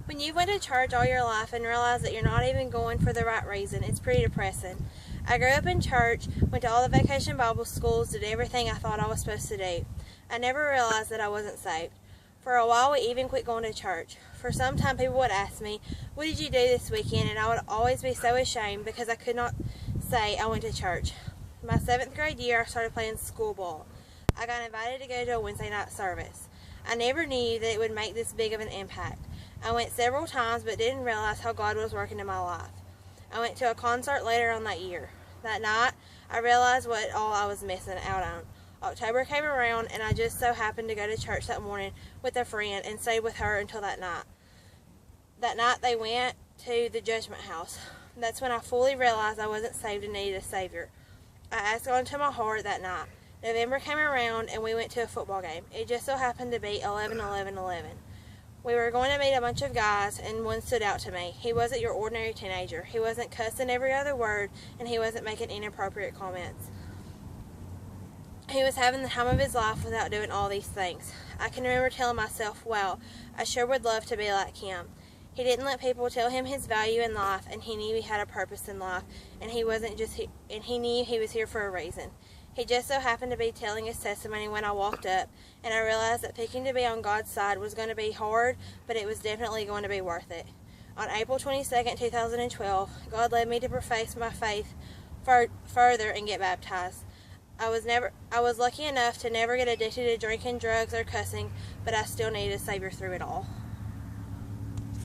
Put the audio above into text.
When you've went to church all your life and realize that you're not even going for the right reason, it's pretty depressing. I grew up in church, went to all the vacation Bible schools, did everything I thought I was supposed to do. I never realized that I wasn't saved. For a while, we even quit going to church. For some time, people would ask me, "What did you do this weekend?" And I would always be so ashamed because I could not say I went to church. My 7th grade year, I started playing school ball. I got invited to go to a Wednesday night service. I never knew that it would make this big of an impact. I went several times but didn't realize how God was working in my life. I went to a concert later on that year. That night, I realized what all I was missing out on. October came around and I just so happened to go to church that morning with a friend and stayed with her until that night. That night they went to the Judgment House. That's when I fully realized I wasn't saved and needed a Savior. I asked God into my heart that night. November came around and we went to a football game. It just so happened to be 11-11-11. We were going to meet a bunch of guys, and one stood out to me. He wasn't your ordinary teenager. He wasn't cussing every other word, and he wasn't making inappropriate comments. He was having the time of his life without doing all these things. I can remember telling myself, wow, I sure would love to be like him. He didn't let people tell him his value in life, and he knew he had a purpose in life, and he knew he was here for a reason. He just so happened to be telling his testimony when I walked up, and I realized that picking to be on God's side was going to be hard, but it was definitely going to be worth it. On April 22nd, 2012, God led me to profess my faith further and get baptized. I was lucky enough to never get addicted to drinking, drugs, or cussing, but I still needed a Savior through it all.